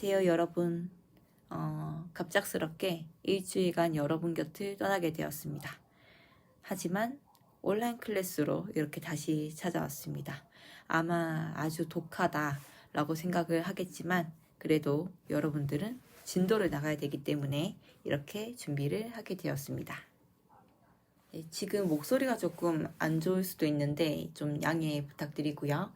안녕하세요, 여러분. 갑작스럽게 일주일간 여러분 곁을 떠나게 되었습니다. 하지만 온라인 클래스로 이렇게 다시 찾아왔습니다. 아마 아주 독하다라고 생각을 하겠지만 그래도 여러분들은 진도를 나가야 되기 때문에 이렇게 준비를 하게 되었습니다. 네, 지금 목소리가 조금 안 좋을 수도 있는데 좀 양해 부탁드리고요.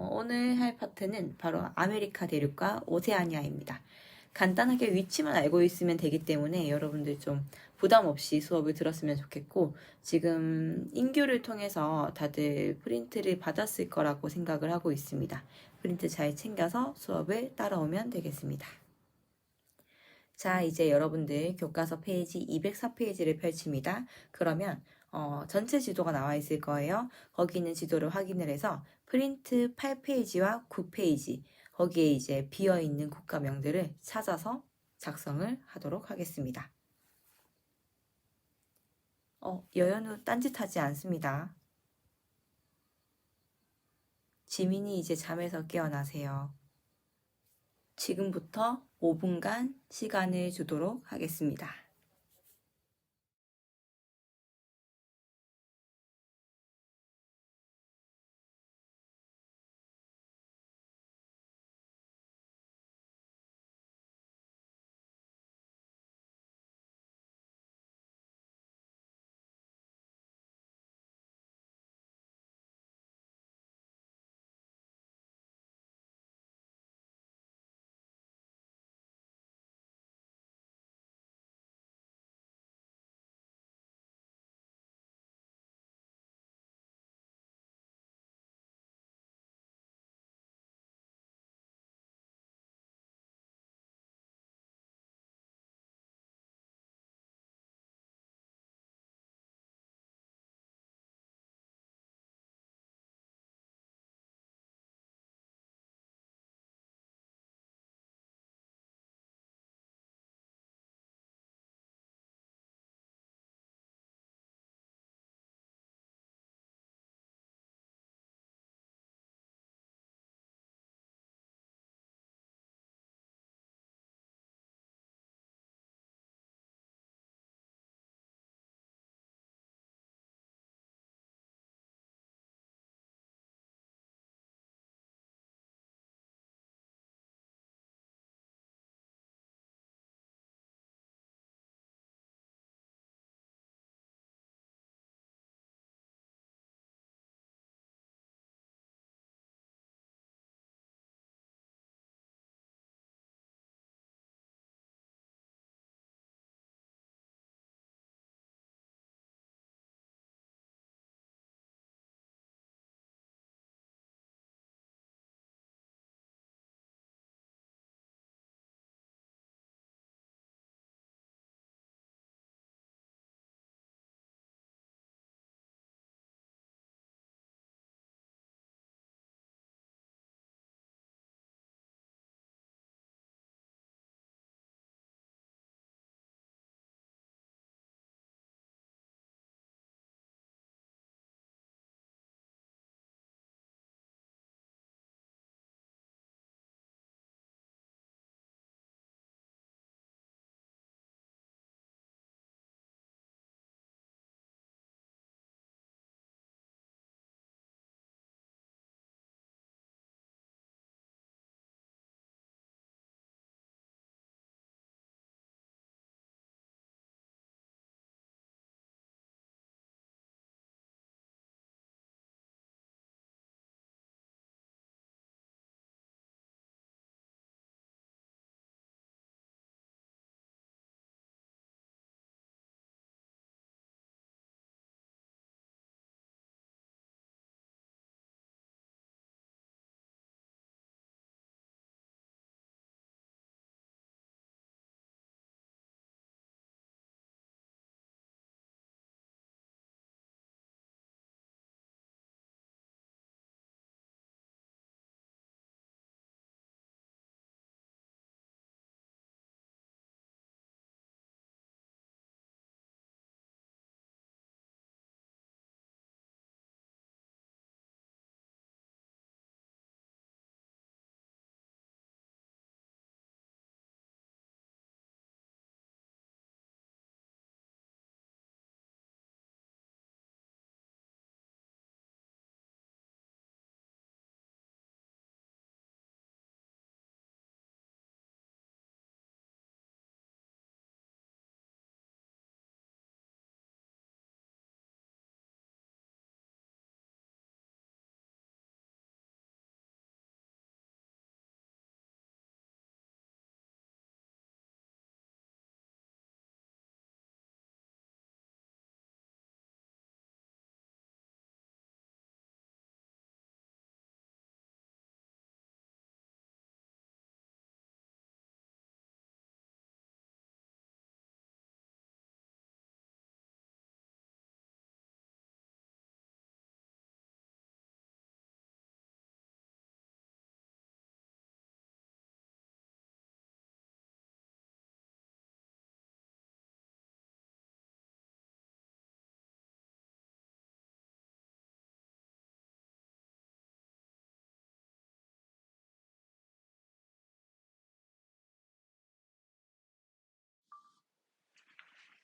오늘 할 파트는 바로 아메리카 대륙과 오세아니아입니다. 간단하게 위치만 알고 있으면 되기 때문에 여러분들 좀 부담 없이 수업을 들었으면 좋겠고, 지금 인교를 통해서 다들 프린트를 받았을 거라고 생각을 하고 있습니다. 프린트 잘 챙겨서 수업을 따라오면 되겠습니다. 자, 이제 여러분들 교과서 페이지 204페이지를 펼칩니다. 그러면 전체 지도가 나와 있을 거예요. 거기 있는 지도를 확인을 해서 프린트 8페이지와 9페이지, 거기에 이제 비어있는 국가명들을 찾아서 작성을 하도록 하겠습니다. 여연우 딴짓하지 않습니다. 지민이 이제 잠에서 깨어나세요. 지금부터 5분간 시간을 주도록 하겠습니다.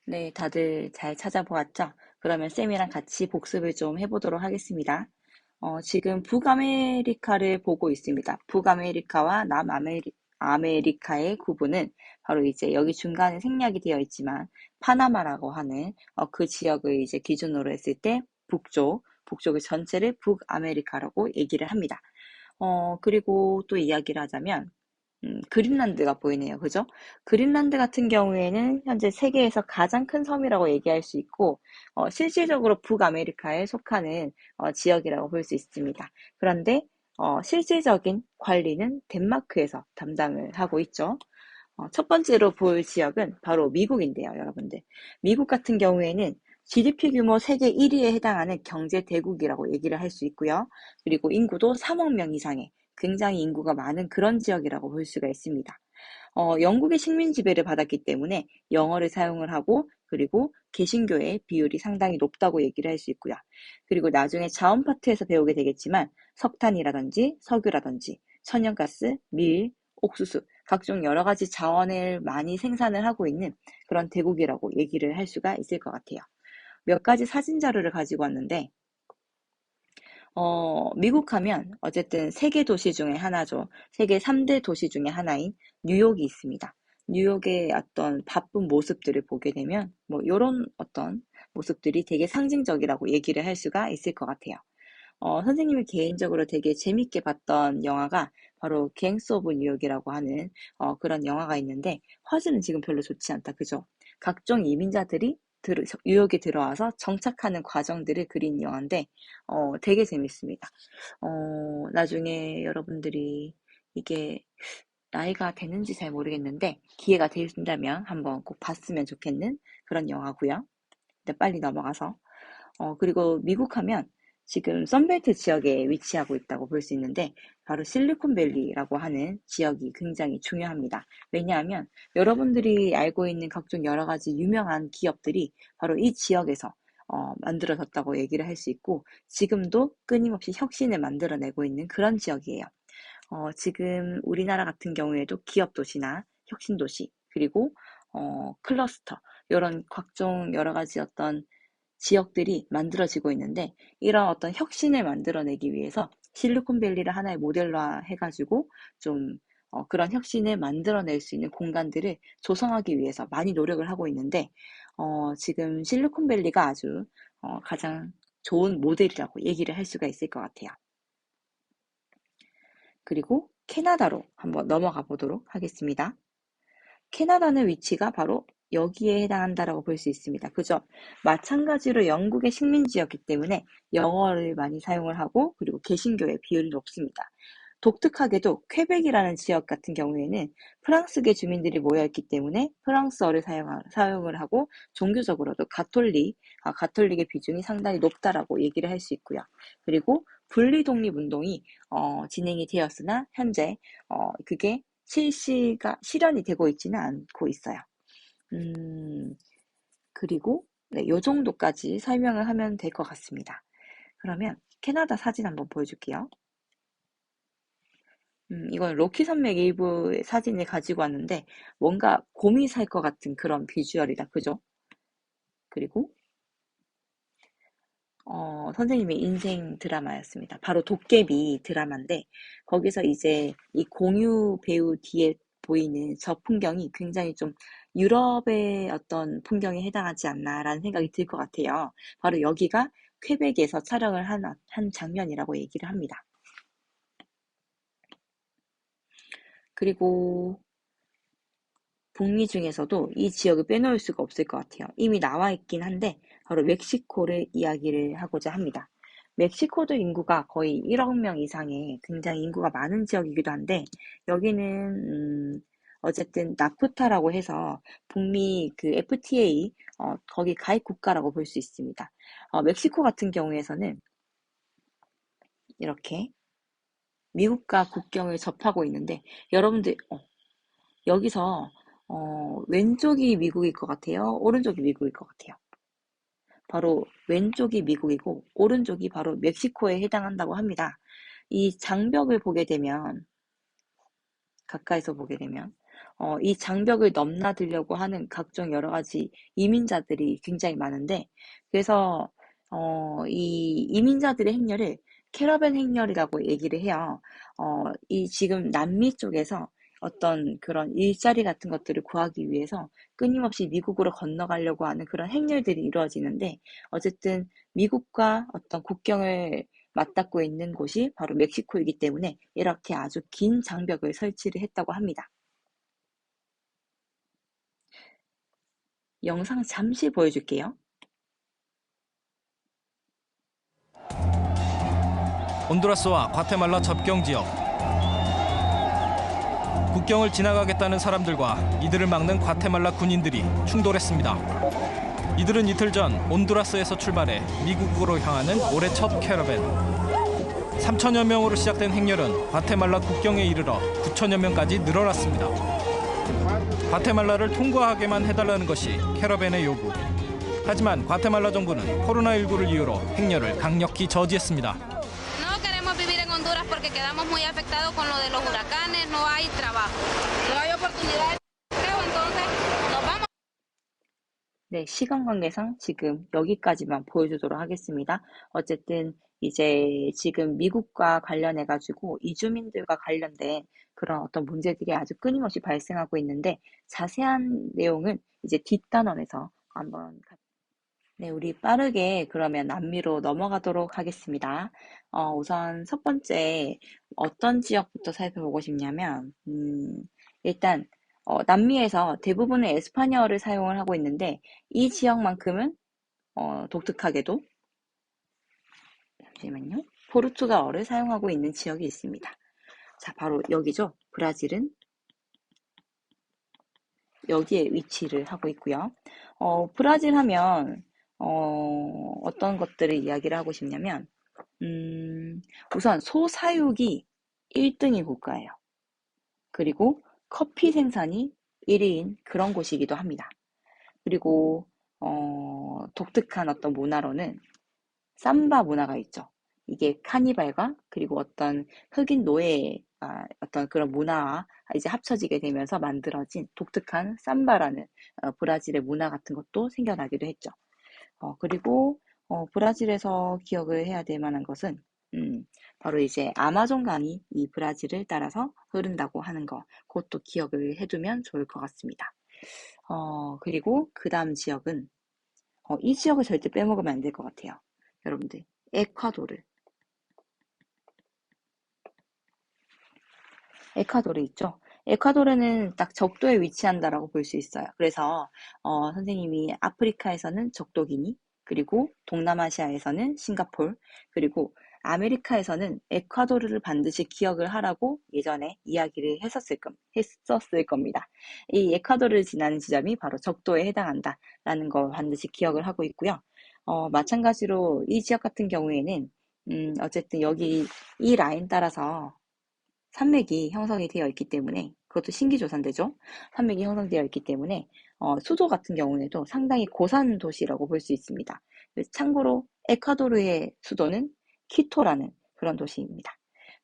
네, 다들 잘 찾아보았죠? 그러면 쌤이랑 같이 복습을 좀 해보도록 하겠습니다. 지금 북아메리카를 보고 있습니다. 북아메리카와 아메리카의 구분은 바로 이제 여기 중간에 생략이 되어 있지만 파나마라고 하는 그 지역을 이제 기준으로 했을 때 북쪽의 전체를 북아메리카라고 얘기를 합니다. 그리고 또 이야기를 하자면 그린란드가 보이네요. 그죠? 그린란드 같은 경우에는 현재 세계에서 가장 큰 섬이라고 얘기할 수 있고, 실질적으로 북아메리카에 속하는 지역이라고 볼 수 있습니다. 그런데 실질적인 관리는 덴마크에서 담당을 하고 있죠. 첫 번째로 볼 지역은 바로 미국인데요, 여러분들. 미국 같은 경우에는 GDP 규모 세계 1위에 해당하는 경제 대국이라고 얘기를 할 수 있고요. 그리고 인구도 3억 명 이상의 굉장히 인구가 많은 그런 지역이라고 볼 수가 있습니다. 영국의 식민 지배를 받았기 때문에 영어를 사용을 하고 그리고 개신교의 비율이 상당히 높다고 얘기를 할 수 있고요. 그리고 나중에 자원 파트에서 배우게 되겠지만 석탄이라든지 석유라든지 천연가스, 밀, 옥수수 각종 여러 가지 자원을 많이 생산을 하고 있는 그런 대국이라고 얘기를 할 수가 있을 것 같아요. 몇 가지 사진 자료를 가지고 왔는데 미국 하면 어쨌든 세계 도시 중에 하나죠. 세계 3대 도시 중에 하나인 뉴욕이 있습니다. 뉴욕의 어떤 바쁜 모습들을 보게 되면 뭐 이런 어떤 모습들이 되게 상징적이라고 얘기를 할 수가 있을 것 같아요. 선생님이 개인적으로 되게 재밌게 봤던 영화가 바로 갱스 오브 뉴욕이라고 하는 그런 영화가 있는데 화질은 지금 별로 좋지 않다. 그죠? 각종 이민자들이 뉴욕에 들어와서 정착하는 과정들을 그린 영화인데 되게 재밌습니다. 나중에 여러분들이 이게 나이가 되는지 잘 모르겠는데 기회가 되신다면 한번 꼭 봤으면 좋겠는 그런 영화고요. 이제 빨리 넘어가서 그리고 미국 하면 지금 선벨트 지역에 위치하고 있다고 볼 수 있는데 바로 실리콘밸리라고 하는 지역이 굉장히 중요합니다. 왜냐하면 여러분들이 알고 있는 각종 여러 가지 유명한 기업들이 바로 이 지역에서 만들어졌다고 얘기를 할 수 있고 지금도 끊임없이 혁신을 만들어내고 있는 그런 지역이에요. 지금 우리나라 같은 경우에도 기업 도시나 혁신 도시 그리고 클러스터 이런 각종 여러 가지 어떤 지역들이 만들어지고 있는데 이런 어떤 혁신을 만들어내기 위해서 실리콘밸리를 하나의 모델로 해가지고 좀 그런 혁신을 만들어낼 수 있는 공간들을 조성하기 위해서 많이 노력을 하고 있는데 지금 실리콘밸리가 아주 가장 좋은 모델이라고 얘기를 할 수가 있을 것 같아요. 그리고 캐나다로 한번 넘어가 보도록 하겠습니다. 캐나다는 위치가 바로 여기에 해당한다라고 볼 수 있습니다. 그죠? 마찬가지로 영국의 식민지였기 때문에 영어를 많이 사용을 하고 그리고 개신교의 비율이 높습니다. 독특하게도 퀘벡이라는 지역 같은 경우에는 프랑스계 주민들이 모여있기 때문에 프랑스어를 사용을 하고 종교적으로도 가톨릭의 비중이 상당히 높다라고 얘기를 할 수 있고요. 그리고 분리독립운동이 진행이 되었으나 현재 그게 실현이 되고 있지는 않고 있어요. 그리고 네, 요 정도까지 설명을 하면 될 것 같습니다. 그러면 캐나다 사진 한번 보여줄게요. 이건 로키 산맥 일부의 사진을 가지고 왔는데 뭔가 곰이 살 것 같은 그런 비주얼이다. 그죠? 그리고 선생님의 인생 드라마였습니다. 바로 도깨비 드라마인데 거기서 이제 이 공유 배우 뒤에 보이는 저 풍경이 굉장히 좀 유럽의 어떤 풍경에 해당하지 않나라는 생각이 들 것 같아요. 바로 여기가 퀘벡에서 촬영을 한 장면이라고 얘기를 합니다. 그리고 북미 중에서도 이 지역을 빼놓을 수가 없을 것 같아요. 이미 나와 있긴 한데 바로 멕시코를 이야기를 하고자 합니다. 멕시코도 인구가 거의 1억 명 이상의 굉장히 인구가 많은 지역이기도 한데 여기는 어쨌든 나프타라고 해서 북미 그 FTA 거기 가입 국가라고 볼 수 있습니다. 멕시코 같은 경우에서는 이렇게 미국과 국경을 접하고 있는데 여러분들 여기서 왼쪽이 미국일 것 같아요. 오른쪽이 미국일 것 같아요. 바로 왼쪽이 미국이고 오른쪽이 바로 멕시코에 해당한다고 합니다. 이 장벽을 보게 되면 가까이서 보게 되면 이 장벽을 넘나들려고 하는 각종 여러 가지 이민자들이 굉장히 많은데, 그래서 이 이민자들의 행렬을 캐러밴 행렬이라고 얘기를 해요. 이 지금 남미 쪽에서 어떤 그런 일자리 같은 것들을 구하기 위해서 끊임없이 미국으로 건너가려고 하는 그런 행렬들이 이루어지는데, 어쨌든 미국과 어떤 국경을 맞닿고 있는 곳이 바로 멕시코이기 때문에 이렇게 아주 긴 장벽을 설치를 했다고 합니다. 영상 잠시 보여줄게요. 온두라스와 과테말라 접경 지역. 국경을 지나가겠다는 사람들과 이들을 막는 과테말라 군인들이 충돌했습니다. 이들은 이틀 전 온두라스에서 출발해 미국으로 향하는 올해 첫 캐러밴. 3천여 명으로 시작된 행렬은 과테말라 국경에 이르러 9천여 명까지 늘어났습니다. 과테말라를 통과하게만 해달라는 것이 캐러밴의 요구. 하지만 과테말라 정부는 코로나19를 이유로 행렬을 강력히 저지했습니다. No queremos vivir en Honduras porque quedamos muy afectados con lo de los huracanes, no hay trabajo, no hay oportunidades, creo, entonces nos vamos. 네, 시간 관계상 지금 여기까지만 보여주도록 하겠습니다. 어쨌든 이제 지금 미국과 관련해가지고 이주민들과 관련된 그런 어떤 문제들이 아주 끊임없이 발생하고 있는데, 자세한 내용은 이제 뒷단원에서 한번 네, 우리 빠르게 그러면 남미로 넘어가도록 하겠습니다. 우선 첫 번째 어떤 지역부터 살펴보고 싶냐면, 일단 남미에서 대부분의 에스파니어를 사용을 하고 있는데, 이 지역만큼은 독특하게도 잠시만요. 포르투갈어를 사용하고 있는 지역이 있습니다. 자, 바로 여기죠. 브라질은 여기에 위치를 하고 있고요. 브라질 하면 어떤 것들을 이야기를 하고 싶냐면, 우선 소사육이 1등이 국가예요. 그리고 커피 생산이 1위인 그런 곳이기도 합니다. 그리고 독특한 어떤 문화로는 삼바 문화가 있죠. 이게 카니발과 그리고 어떤 흑인 노예의 어떤 그런 문화와 이제 합쳐지게 되면서 만들어진 독특한 삼바라는 브라질의 문화 같은 것도 생겨나기도 했죠. 그리고 브라질에서 기억을 해야 될 만한 것은 바로 이제 아마존 강이 이 브라질을 따라서 흐른다고 하는 거, 그것도 기억을 해두면 좋을 것 같습니다. 그리고 그 다음 지역은 이 지역을 절대 빼먹으면 안 될 것 같아요. 여러분들, 에콰도르. 에콰도르 있죠? 에콰도르는 딱 적도에 위치한다라고 볼 수 있어요. 그래서 선생님이 아프리카에서는 적도기니, 그리고 동남아시아에서는 싱가폴, 그리고 아메리카에서는 에콰도르를 반드시 기억을 하라고 예전에 이야기를 했었을 겁니다. 이 에콰도르를 지나는 지점이 바로 적도에 해당한다라는 거 반드시 기억을 하고 있고요. 마찬가지로 이 지역 같은 경우에는 어쨌든 여기 이 라인 따라서 산맥이 형성이 되어 있기 때문에, 그것도 신기조산대죠. 산맥이 형성되어 있기 때문에 수도 같은 경우에도 상당히 고산 도시라고 볼 수 있습니다. 참고로 에콰도르의 수도는 키토라는 그런 도시입니다.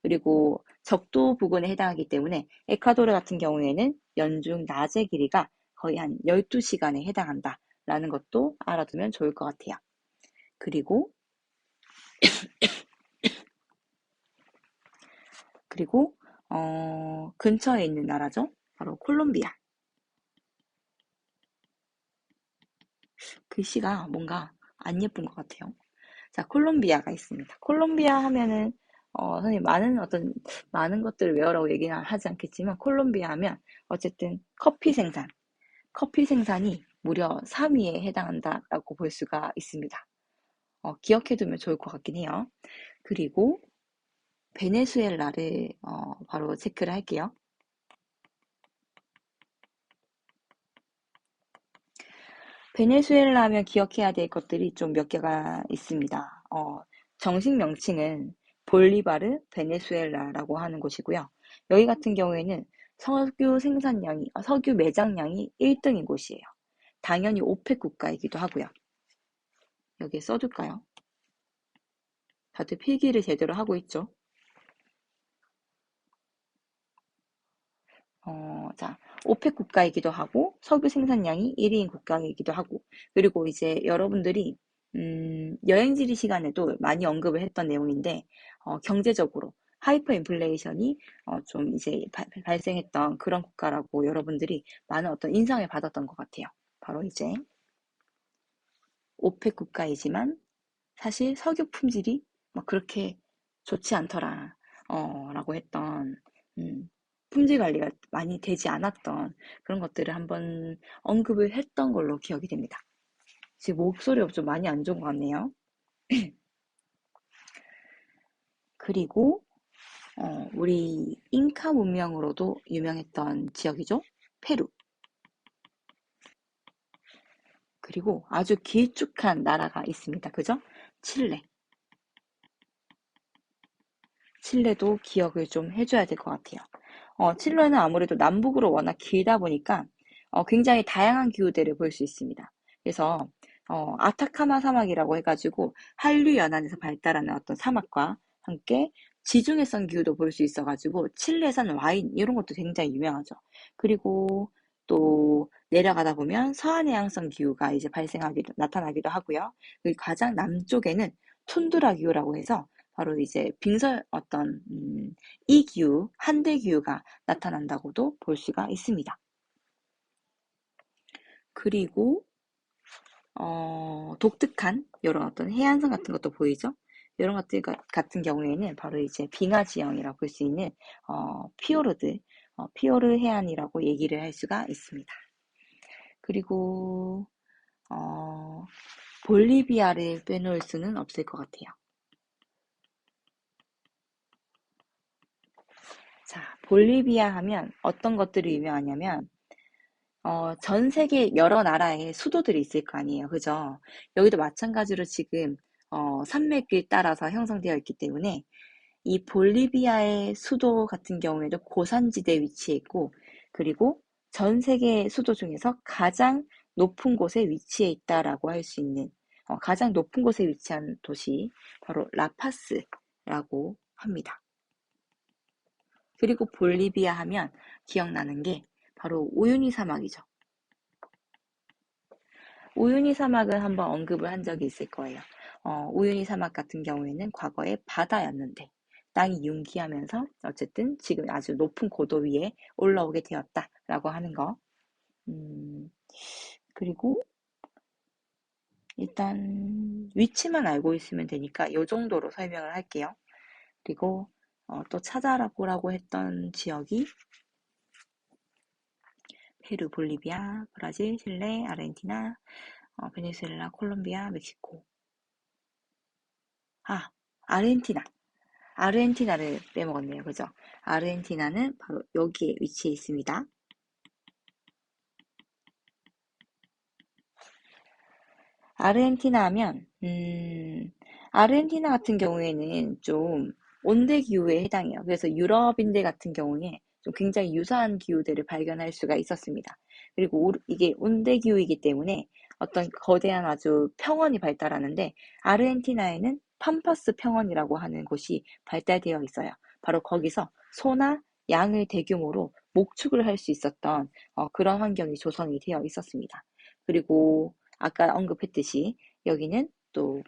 그리고 적도 부근에 해당하기 때문에 에콰도르 같은 경우에는 연중 낮의 길이가 거의 한 12시간에 해당한다라는 것도 알아두면 좋을 것 같아요. 그리고 근처에 있는 나라죠. 바로 콜롬비아. 글씨가 뭔가 안 예쁜 것 같아요. 자, 콜롬비아가 있습니다. 콜롬비아 하면은 선생님 많은 것들을 외우라고 얘기는 하지 않겠지만, 콜롬비아 하면 어쨌든 커피 생산이 무려 3위에 해당한다라고 볼 수가 있습니다. 기억해두면 좋을 것 같긴 해요. 그리고 베네수엘라를 바로 체크를 할게요. 베네수엘라 하면 기억해야 될 것들이 좀 몇 개가 있습니다. 정식 명칭은 볼리바르 베네수엘라라고 하는 곳이고요. 여기 같은 경우에는 석유 매장량이 1등인 곳이에요. 당연히 오펙 국가이기도 하고요. 여기에 써둘까요? 다들 필기를 제대로 하고 있죠? 자, 오펙 국가이기도 하고 석유 생산량이 1위인 국가이기도 하고 그리고 이제 여러분들이 여행지리 시간에도 많이 언급을 했던 내용인데 경제적으로 하이퍼 인플레이션이 좀 이제 발생했던 그런 국가라고 여러분들이 많은 어떤 인상을 받았던 것 같아요. 바로 이제 오펙 국가이지만 사실 석유 품질이 막 그렇게 좋지 않더라 라고 했던 품질 관리가 많이 되지 않았던 그런 것들을 한번 언급을 했던 걸로 기억이 됩니다. 지금 목소리가 좀 많이 안 좋은 것 같네요. 그리고 우리 잉카 문명으로도 유명했던 지역이죠. 페루. 그리고 아주 길쭉한 나라가 있습니다. 그죠? 칠레. 칠레도 기억을 좀 해줘야 될 것 같아요. 칠레는 아무래도 남북으로 워낙 길다 보니까 굉장히 다양한 기후대를 볼 수 있습니다. 그래서 아타카마 사막이라고 해가지고 한류 연안에서 발달하는 어떤 사막과 함께 지중해성 기후도 볼 수 있어가지고 칠레산 와인 이런 것도 굉장히 유명하죠. 그리고 또 내려가다 보면 서한해양성 기후가 이제 나타나기도 하고요. 그 가장 남쪽에는 툰드라 기후라고 해서 바로 이제 어떤 이 기후, 한대 기후가 나타난다고도 볼 수가 있습니다. 그리고 독특한 이런 어떤 해안선 같은 것도 보이죠? 이런 것들 같은 경우에는 바로 이제 빙하 지형이라고 볼 수 있는 피오르드, 피오르 해안이라고 얘기를 할 수가 있습니다. 그리고 볼리비아를 빼놓을 수는 없을 것 같아요. 자, 볼리비아 하면 어떤 것들이 유명하냐면 전 세계 여러 나라의 수도들이 있을 거 아니에요. 그죠? 여기도 마찬가지로 지금 산맥을 따라서 형성되어 있기 때문에 이 볼리비아의 수도 같은 경우에도 고산지대에 위치해 있고 그리고 전 세계 수도 중에서 가장 높은 곳에 위치해 있다라고 할 수 있는 가장 높은 곳에 위치한 도시 바로 라파스라고 합니다. 그리고 볼리비아 하면 기억나는 게 바로 우유니 사막이죠. 우유니 사막은 한번 언급을 한 적이 있을 거예요. 우유니 사막 같은 경우에는 과거에 바다였는데 땅이 융기하면서 어쨌든 지금 아주 높은 고도 위에 올라오게 되었다라고 하는 거. 그리고 일단 위치만 알고 있으면 되니까 이 정도로 설명을 할게요. 그리고 또 찾아보라고 했던 지역이 페루, 볼리비아, 브라질, 칠레, 아르헨티나, 베네수엘라, 콜롬비아, 멕시코. 아르헨티나. 아르헨티나를 빼먹었네요. 그죠? 아르헨티나는 바로 여기에 위치해 있습니다. 아르헨티나 하면, 아르헨티나 같은 경우에는 좀 온대 기후에 해당해요. 그래서 유럽인들 같은 경우에 좀 굉장히 유사한 기후들을 발견할 수가 있었습니다. 그리고 이게 온대 기후이기 때문에 어떤 거대한 아주 평원이 발달하는데 아르헨티나에는 팜파스 평원이라고 하는 곳이 발달되어 있어요. 바로 거기서 소나 양을 대규모로 목축을 할 수 있었던 그런 환경이 조성이 되어 있었습니다. 그리고 아까 언급했듯이 여기는 또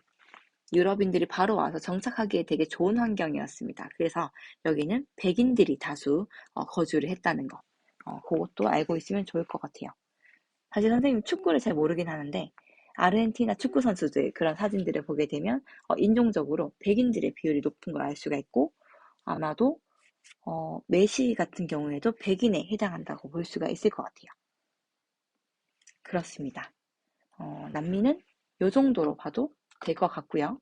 유럽인들이 바로 와서 정착하기에 되게 좋은 환경이었습니다. 그래서 여기는 백인들이 다수 거주를 했다는 거. 그것도 알고 있으면 좋을 것 같아요. 사실 선생님 축구를 잘 모르긴 하는데 아르헨티나 축구 선수들 그런 사진들을 보게 되면 인종적으로 백인들의 비율이 높은 걸 알 수가 있고 아마도 메시 같은 경우에도 백인에 해당한다고 볼 수가 있을 것 같아요. 그렇습니다. 남미는 이 정도로 봐도 될 것 같고요.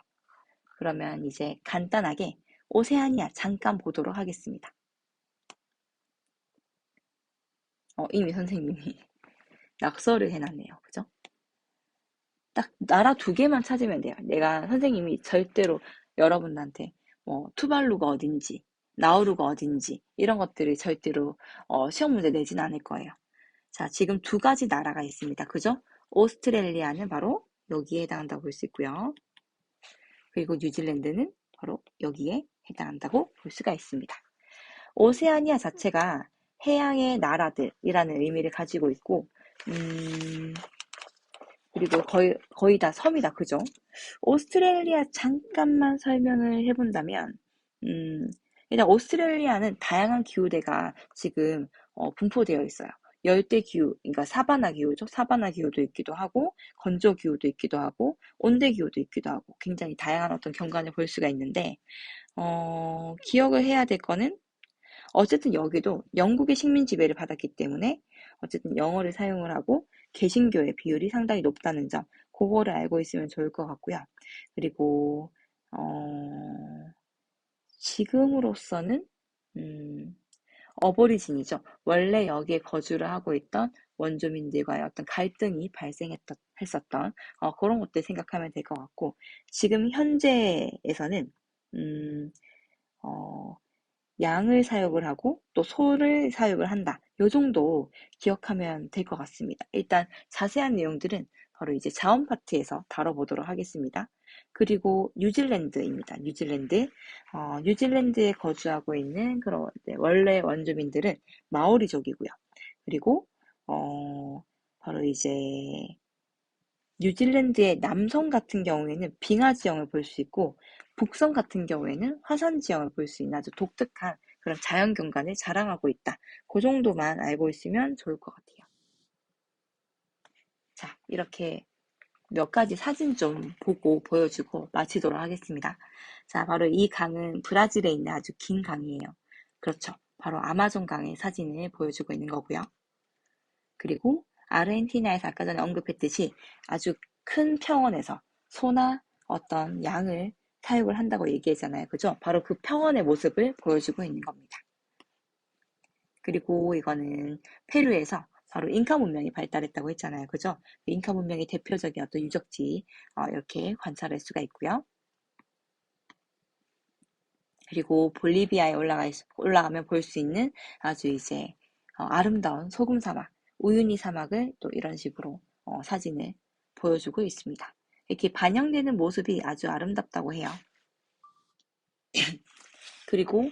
그러면 이제 간단하게 오세아니아 잠깐 보도록 하겠습니다. 이미 선생님이 낙서를 해놨네요. 그죠? 딱 나라 2개만 찾으면 돼요. 선생님이 절대로 여러분한테 투발루가 어딘지, 나우루가 어딘지 이런 것들을 절대로 시험 문제 내진 않을 거예요. 자, 지금 2가지 나라가 있습니다. 그죠? 오스트레일리아는 바로 여기에 해당한다고 볼 수 있고요. 그리고 뉴질랜드는 바로 여기에 해당한다고 볼 수가 있습니다. 오세아니아 자체가 해양의 나라들이라는 의미를 가지고 있고, 그리고 거의 다 섬이다. 그죠? 오스트레일리아 잠깐만 설명을 해본다면, 일단 오스트레일리아는 다양한 기후대가 지금 분포되어 있어요. 열대 기후, 그러니까 사바나 기후죠. 사바나 기후도 있기도 하고, 건조 기후도 있기도 하고, 온대 기후도 있기도 하고, 굉장히 다양한 어떤 경관을 볼 수가 있는데, 기억을 해야 될 거는, 어쨌든 여기도 영국의 식민 지배를 받았기 때문에 어쨌든 영어를 사용을 하고 개신교의 비율이 상당히 높다는 점, 그거를 알고 있으면 좋을 것 같고요. 그리고 지금으로서는 어버리진이죠. 원래 여기에 거주를 하고 있던 원주민들과의 어떤 갈등이 발생했었던 그런 것들 생각하면 될 것 같고, 지금 현재에서는 양을 사육을 하고 또 소를 사육을 한다. 요 정도 기억하면 될 것 같습니다. 일단 자세한 내용들은 바로 이제 자원 파트에서 다뤄보도록 하겠습니다. 그리고 뉴질랜드입니다. 뉴질랜드에 거주하고 있는 그런 원래 원주민들은 마오리족이고요. 그리고 바로 이제 뉴질랜드의 남섬 같은 경우에는 빙하 지형을 볼 수 있고, 북섬 같은 경우에는 화산 지형을 볼 수 있는 아주 독특한 그런 자연 경관을 자랑하고 있다. 그 정도만 알고 있으면 좋을 것 같아요. 자, 이렇게 몇 가지 사진 좀 보고 보여주고 마치도록 하겠습니다. 자, 바로 이 강은 브라질에 있는 아주 긴 강이에요. 그렇죠. 바로 아마존 강의 사진을 보여주고 있는 거고요. 그리고 아르헨티나에서 아까 전에 언급했듯이 아주 큰 평원에서 소나 어떤 양을 사육을 한다고 얘기했잖아요. 그죠? 바로 그 평원의 모습을 보여주고 있는 겁니다. 그리고 이거는 페루에서 바로 잉카 문명이 발달했다고 했잖아요. 그죠? 잉카 문명의 대표적인 어떤 유적지 이렇게 관찰할 수가 있고요. 그리고 볼리비아에 올라가면 볼 수 있는 아주 이제 아름다운 소금 사막, 우유니 사막을 또 이런 식으로 사진을 보여주고 있습니다. 이렇게 반영되는 모습이 아주 아름답다고 해요. 그리고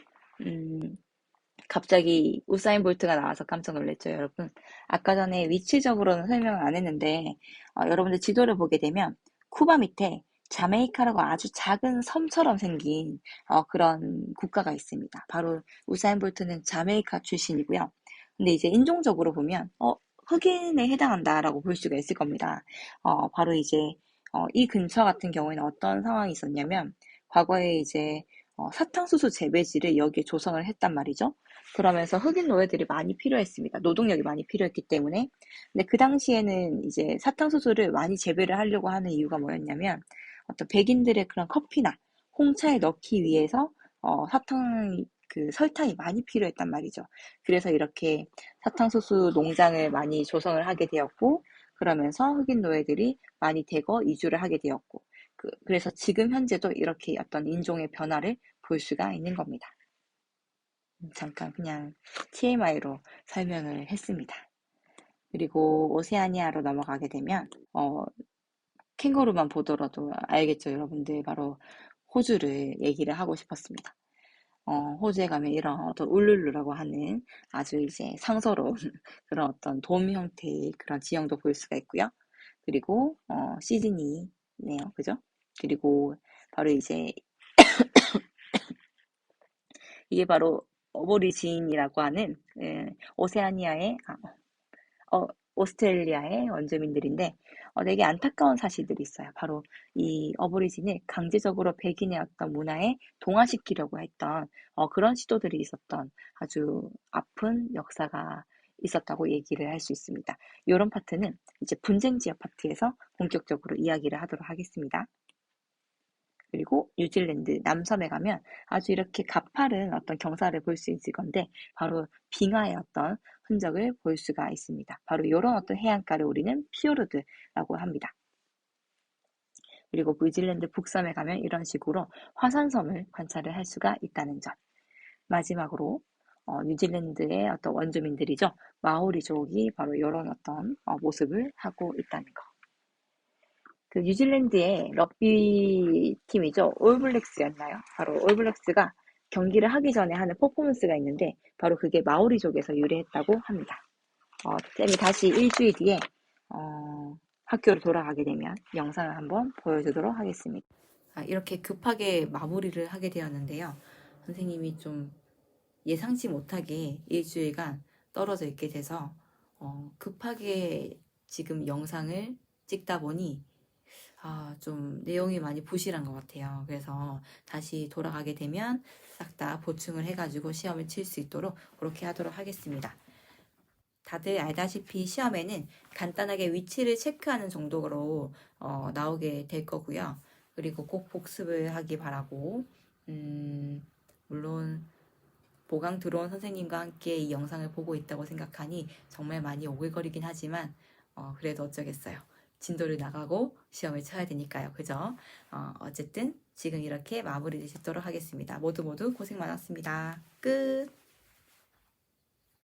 갑자기 우사인 볼트가 나와서 깜짝 놀랐죠, 여러분. 아까 전에 위치적으로는 설명을 안 했는데 여러분들 지도를 보게 되면 쿠바 밑에 자메이카라고 아주 작은 섬처럼 생긴 그런 국가가 있습니다. 바로 우사인 볼트는 자메이카 출신이고요. 근데 이제 인종적으로 보면 흑인에 해당한다라고 볼 수가 있을 겁니다. 바로 이제 이 근처 같은 경우에는 어떤 상황이 있었냐면, 과거에 이제 사탕수수 재배지를 여기에 조성을 했단 말이죠. 그러면서 흑인 노예들이 많이 필요했습니다. 노동력이 많이 필요했기 때문에. 근데 그 당시에는 이제 사탕수수를 많이 재배를 하려고 하는 이유가 뭐였냐면, 어떤 백인들의 그런 커피나 홍차에 넣기 위해서 설탕이 많이 필요했단 말이죠. 그래서 이렇게 사탕수수 농장을 많이 조성을 하게 되었고, 그러면서 흑인 노예들이 많이 대거 이주를 하게 되었고, 그래서 지금 현재도 이렇게 어떤 인종의 변화를 볼 수가 있는 겁니다. 잠깐 그냥 TMI로 설명을 했습니다. 그리고 오세아니아로 넘어가게 되면 캥거루만 보더라도 알겠죠, 여러분들. 바로 호주를 얘기를 하고 싶었습니다. 호주에 가면 이런 어떤 울룰루라고 하는 아주 이제 상서로운 그런 어떤 돔 형태의 그런 지형도 볼 수가 있고요. 그리고 시드니네요, 그죠? 그리고 바로 이제 이게 바로 어보리진이라고 하는 오세아니아의 오스트레일리아의 원주민들인데, 되게 안타까운 사실들이 있어요. 바로 이 어보리진을 강제적으로 백인의 어떤 문화에 동화시키려고 했던 그런 시도들이 있었던 아주 아픈 역사가 있었다고 얘기를 할 수 있습니다. 이런 파트는 이제 분쟁 지역 파트에서 본격적으로 이야기를 하도록 하겠습니다. 그리고 뉴질랜드 남섬에 가면 아주 이렇게 가파른 어떤 경사를 볼 수 있을 건데, 바로 빙하의 어떤 흔적을 볼 수가 있습니다. 바로 이런 어떤 해안가를 우리는 피오르드라고 합니다. 그리고 뉴질랜드 북섬에 가면 이런 식으로 화산섬을 관찰을 할 수가 있다는 점. 마지막으로 뉴질랜드의 어떤 원주민들이죠. 마오리족이 바로 이런 어떤 모습을 하고 있다는 거. 그 뉴질랜드의 럭비 팀이죠. 올블랙스였나요? 바로 올블랙스가 경기를 하기 전에 하는 퍼포먼스가 있는데 바로 그게 마오리족에서 유래했다고 합니다. 쌤이 다시 일주일 뒤에 학교로 돌아가게 되면 영상을 한번 보여주도록 하겠습니다. 이렇게 급하게 마무리를 하게 되었는데요. 선생님이 좀 예상치 못하게 일주일간 떨어져 있게 돼서 급하게 지금 영상을 찍다 보니 좀 내용이 많이 부실한 것 같아요. 그래서 다시 돌아가게 되면 싹 다 보충을 해가지고 시험을 칠 수 있도록 그렇게 하도록 하겠습니다. 다들 알다시피 시험에는 간단하게 위치를 체크하는 정도로 나오게 될 거고요. 그리고 꼭 복습을 하기 바라고 물론 보강 들어온 선생님과 함께 이 영상을 보고 있다고 생각하니 정말 많이 오글거리긴 하지만 그래도 어쩌겠어요. 진도를 나가고 시험을 쳐야 되니까요. 그죠? 어쨌든 지금 이렇게 마무리 짓도록 하겠습니다. 모두 고생 많았습니다. 끝!